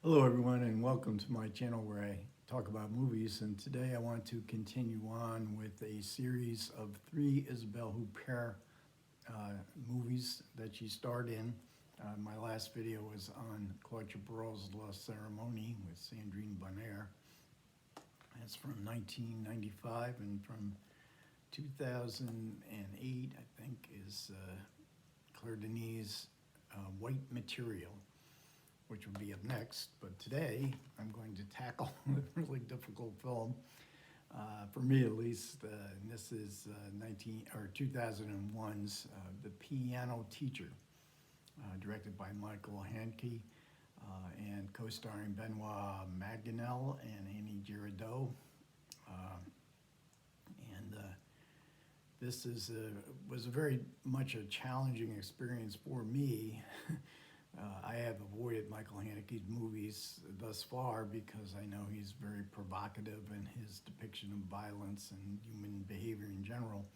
Hello everyone and welcome to my channel where I talk about movies, and today I want to continue on with a series of three Isabelle Huppert movies that she starred in. My last video was on Claude Chabrol's La Cérémonie with Sandrine Bonnaire. That's from 1995, and from 2008 I think is Claire Denis' White Material, which will be up next. But today I'm going to tackle a really difficult film, for me at least. And this is 2001's The Piano Teacher, directed by Michael Haneke, and co-starring Benoit Magimel and Annie Girardot. Uh, and This was a very much a challenging experience for me. I have avoided Michael Haneke's movies thus far because I know he's very provocative in his depiction of violence and human behavior in general.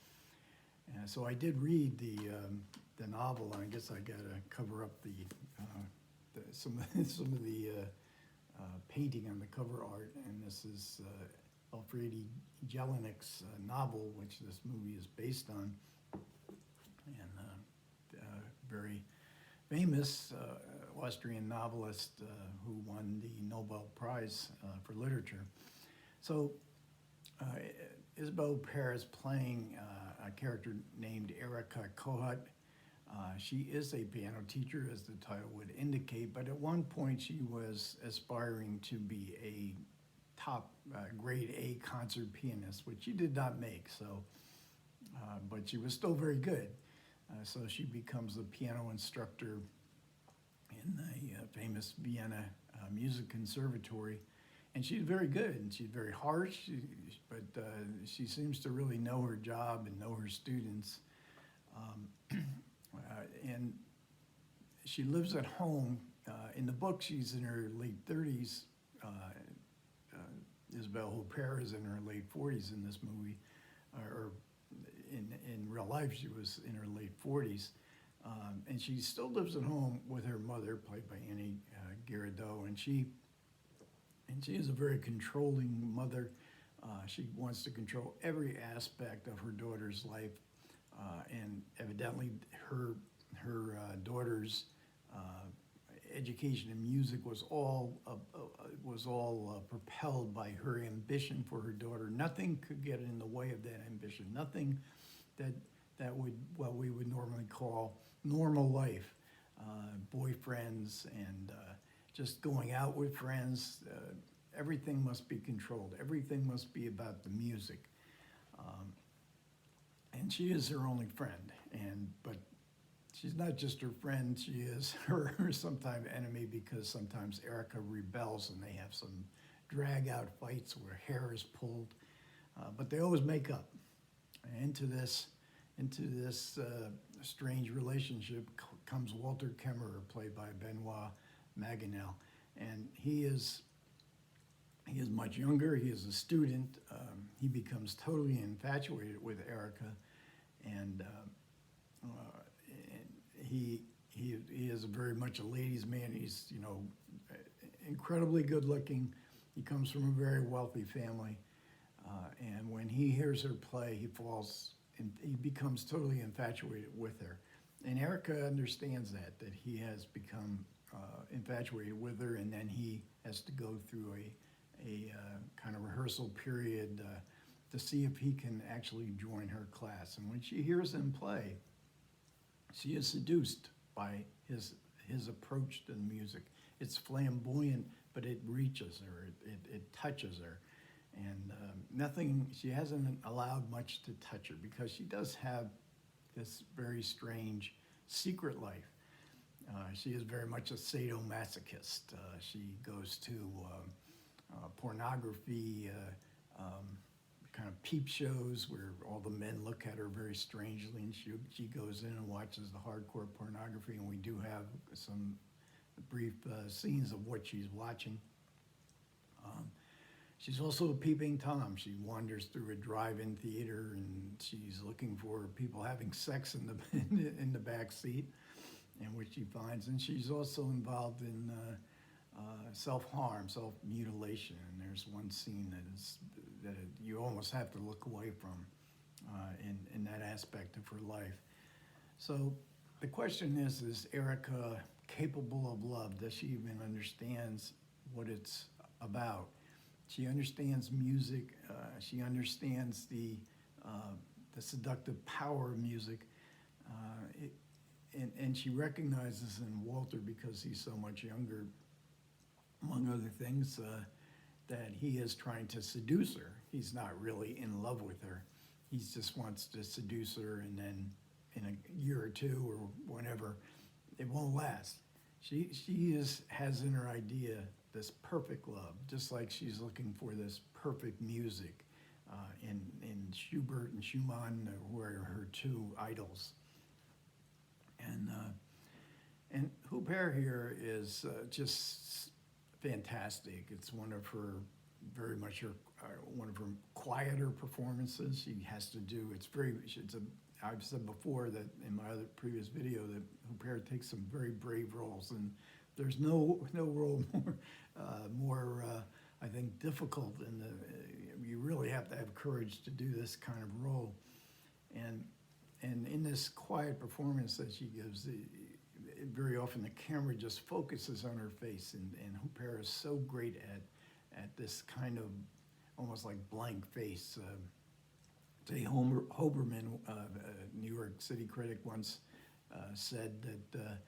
And so I did read the novel, and I guess I got to cover up some of the painting on the cover art. And this is Elfriede Jelinek's novel, which this movie is based on, and very famous Austrian novelist who won the Nobel Prize for Literature. So Isabelle Huppert is playing a character named Erika Kohut. She is a piano teacher, as the title would indicate, but at one point she was aspiring to be a top grade A concert pianist, which she did not make, but she was still very good. So she becomes a piano instructor in the famous Vienna Music Conservatory, and she's very good, and she's very harsh, but she seems to really know her job and know her students. And she lives at home. In the book, she's in her late 30s. Isabelle Huppert is in her late 40s in this movie, or in real life she was in her late 40s, and she still lives at home with her mother, played by Annie Girardot, and she is a very controlling mother. She wants to control every aspect of her daughter's life, and evidently her daughter's education in music was all propelled by her ambition for her daughter. Nothing could get in the way of that ambition. Nothing that would, what we would normally call normal life, boyfriends and just going out with friends. Everything must be controlled. Everything must be about the music. And she is her only friend, but she's not just her friend, she is her sometimes enemy, because sometimes Erika rebels and they have some drag out fights where hair is pulled, but they always make up. Into this strange relationship comes Walter Kemmerer, played by Benoit Magimel, and he is much younger. He is a student. He becomes totally infatuated with Erika, and he is very much a ladies' man. He's incredibly good looking. He comes from a very wealthy family, and when he hears her play, he becomes totally infatuated with her. And Erika understands that he has become infatuated with her, and then he has to go through a kind of rehearsal period to see if he can actually join her class. And when she hears him play, she is seduced by his approach to the music. It's flamboyant, but it reaches her, it touches her. And she hasn't allowed much to touch her, because she does have this very strange secret life. She is very much a sadomasochist. She goes to pornography, kind of peep shows where all the men look at her very strangely, and she goes in and watches the hardcore pornography, and we do have some brief scenes of what she's watching. She's also a peeping Tom. She wanders through a drive-in theater, and she's looking for people having sex in the back seat, and which she finds. And she's also involved in self-harm, self-mutilation, and there's one scene that you almost have to look away from in that aspect of her life. So the question is Erica capable of love? Does she even understands what it's about? She understands music. She understands the seductive power of music. And she recognizes in Walter, because he's so much younger, among other things, that he is trying to seduce her. He's not really in love with her. He just wants to seduce her, and then in a year or two or whenever, it won't last. She has in her idea this perfect love, just like she's looking for this perfect music in Schubert and Schumann, who are her two idols. And Huppert here is just fantastic. It's one of her, very much her, one of her quieter performances. She has to do, I've said before that in my other previous video that Huppert takes some very brave roles, and there's no role more I think difficult you really have to have courage to do this kind of role. And in this quiet performance that she gives, very often the camera just focuses on her face, and Huppert is so great at this kind of almost like blank face. Jay Hoberman, New York City critic, once said that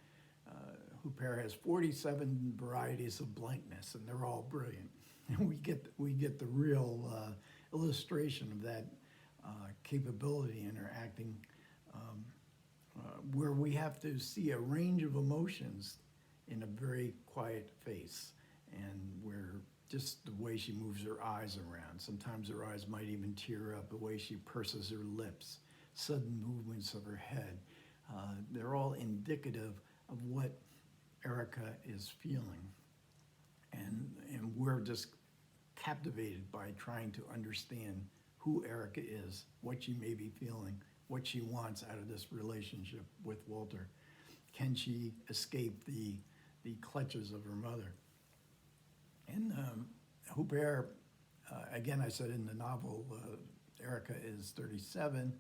Huppert has 47 varieties of blankness, and they're all brilliant. And we get the real illustration of that capability in her acting, where we have to see a range of emotions in a very quiet face, and where just the way she moves her eyes around. Sometimes her eyes might even tear up, the way she purses her lips, sudden movements of her head. They're all indicative of what Erica is feeling. And we're just captivated by trying to understand who Erica is, what she may be feeling, what she wants out of this relationship with Walter. Can she escape the clutches of her mother? And Huppert, again, I said in the novel, Erica is 37.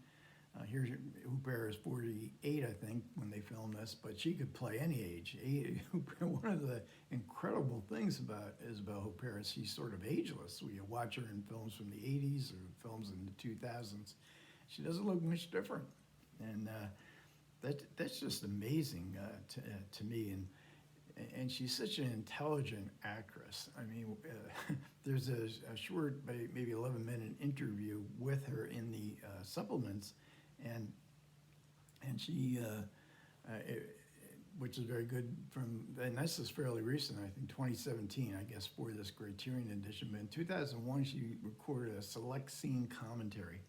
Here, Huppert is 48, I think, when they filmed this, but she could play any age. One of the incredible things about Huppert is she's sort of ageless. We watch her in films from the 80s or films in the 2000s. She doesn't look much different. And that's just amazing to me. And she's such an intelligent actress. I mean, there's a short, maybe 11-minute interview with her in the supplements, and she, which is very good and this is fairly recent, I think 2017, I guess, for this Criterion edition. But in 2001, she recorded a select scene commentary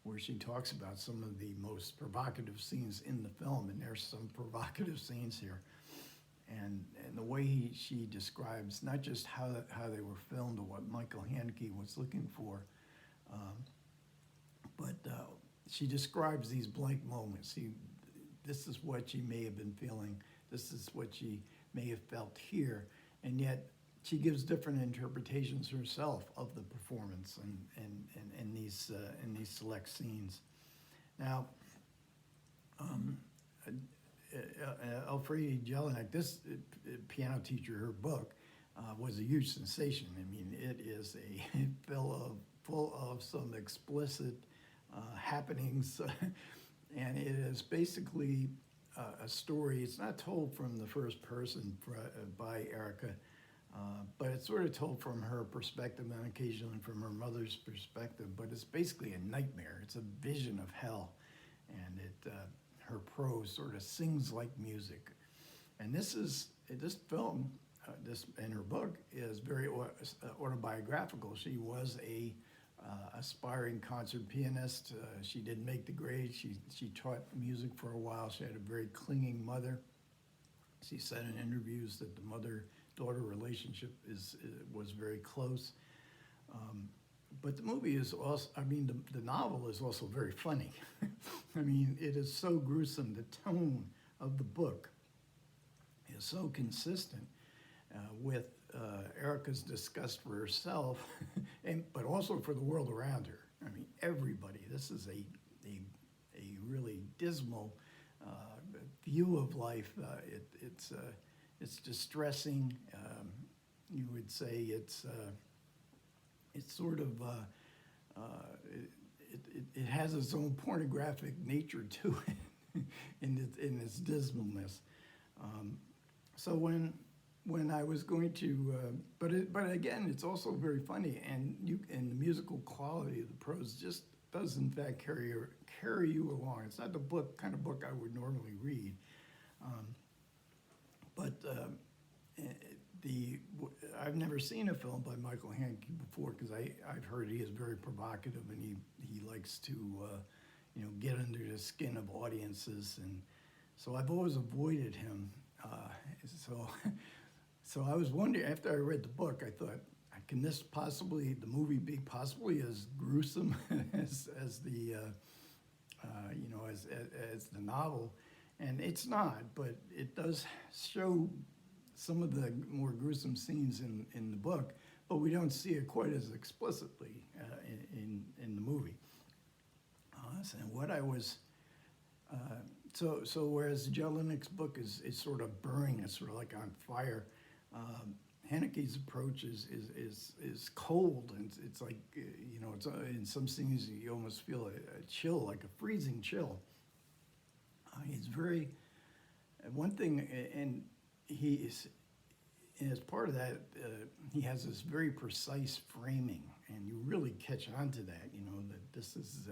where she talks about some of the most provocative scenes in the film, and there's some provocative scenes here. And the way she describes not just how they were filmed or what Michael Haneke was looking for, but she describes these blank moments. This is what she may have been feeling. This is what she may have felt here, and yet she gives different interpretations herself of the performance and these select scenes. Now, Elfriede Jelinek, this piano teacher, her book was a huge sensation. I mean, it is full of some explicit happenings, and it is basically a story. It's not told from the first person by Erica, but it's sort of told from her perspective and occasionally from her mother's perspective. But it's basically a nightmare. It's a vision of hell, and her prose sort of sings like music. And this film, in her book, is very autobiographical. She was a aspiring concert pianist. She didn't make the grade. She taught music for a while. She had a very clinging mother. She said in interviews that the mother-daughter relationship was very close. But the movie is also, the novel is also very funny. I mean, it is so gruesome. The tone of the book is so consistent with Erica's disgust for herself, but also for the world around her. I mean, everybody. This is a really dismal view of life. It's distressing. You would say it's sort of it has its own pornographic nature to it in its dismalness. So when I was going to, but again, it's also very funny, and the musical quality of the prose just does in fact carry you along. It's not the kind of book I would normally read, but I've never seen a film by Michael Haneke before, because I've heard he is very provocative, and he likes to get under the skin of audiences, and so I've always avoided him. So I was wondering, after I read the book, I thought, can the movie be possibly as gruesome as the as the novel? And it's not, but it does show some of the more gruesome scenes in the book, but we don't see it quite as explicitly in the movie. And what I was so whereas Jelinek's book is sort of burning, it's sort of like on fire. Haneke's approach is cold, and it's like it's in some scenes you almost feel a chill, like a freezing chill. He's very one thing, and as part of that, he has this very precise framing, and you really catch on to that. That this is.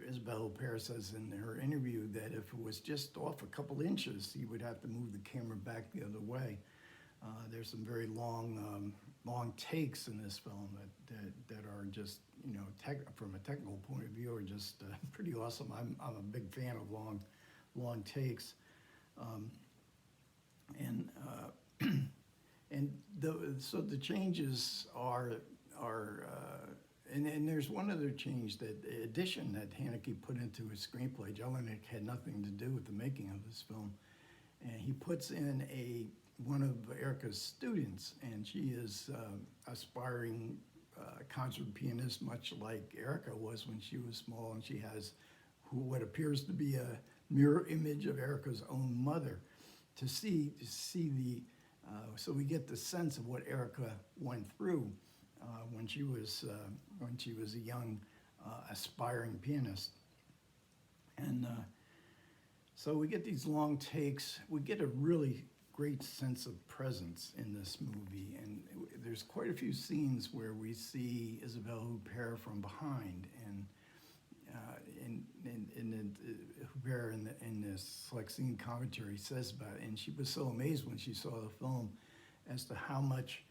Isabelle Huppert says in her interview that if it was just off a couple inches, he would have to move the camera back the other way. There's some very long takes in this film that are just, from a technical point of view, are just pretty awesome. I'm a big fan of long takes, so the changes are. And there's one other change, addition that Haneke put into his screenplay. Jelinek had nothing to do with the making of this film, and he puts in one of Erica's students, and she is aspiring concert pianist, much like Erica was when she was small, and she has what appears to be a mirror image of Erica's own mother. So we get the sense of what Erica went through when she was a young aspiring pianist, and so we get these long takes. We get a really great sense of presence in this movie, and there's quite a few scenes where we see Isabelle Huppert from behind, and Huppert in this select scene commentary says about it, and she was so amazed when she saw the film as to how much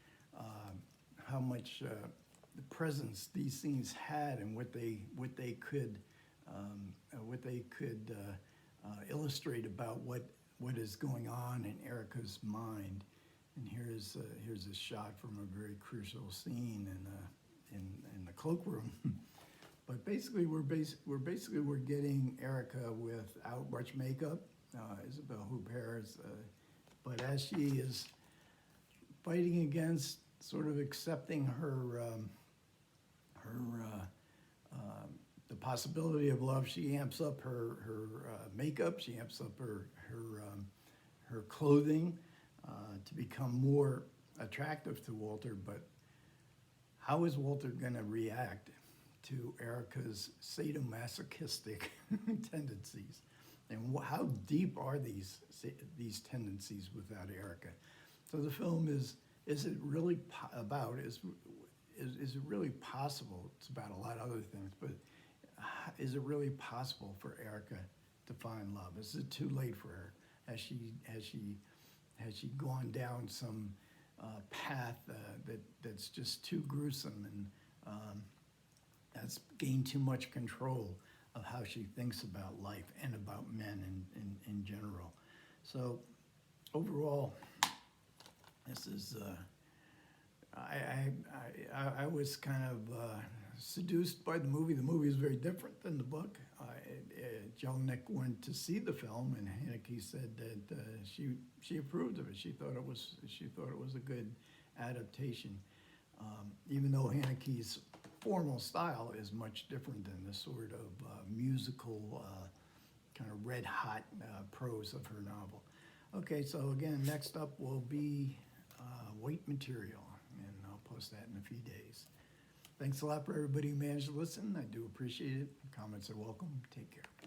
the presence these scenes had, and what they could illustrate about what is going on in Erica's mind. And here's a shot from a very crucial scene in the cloakroom. But basically, we're getting Erica without much makeup. Isabelle Huppert, but as she is fighting against sort of accepting the possibility of love, she amps up her makeup, she amps up her clothing to become more attractive to Walter. But how is Walter going to react to Erica's sadomasochistic tendencies, and how deep are these tendencies without Erica? So the film is it really about, is it really possible? It's about a lot of other things, but is it really possible for Erica to find love? Is it too late for her? Has she gone down some path that's just too gruesome, and has gained too much control of how she thinks about life and about men in general? So overall, this is I was kind of seduced by the movie. The movie is very different than the book. Jelinek went to see the film, and Haneke said that she approved of it. She thought it was a good adaptation. Even though Haneke's formal style is much different than the sort of musical, kind of red-hot prose of her novel. Okay, so again, next up will be White Material, and I'll post that in a few days. Thanks a lot for everybody who managed to listen. I do appreciate it. Comments are welcome. Take care.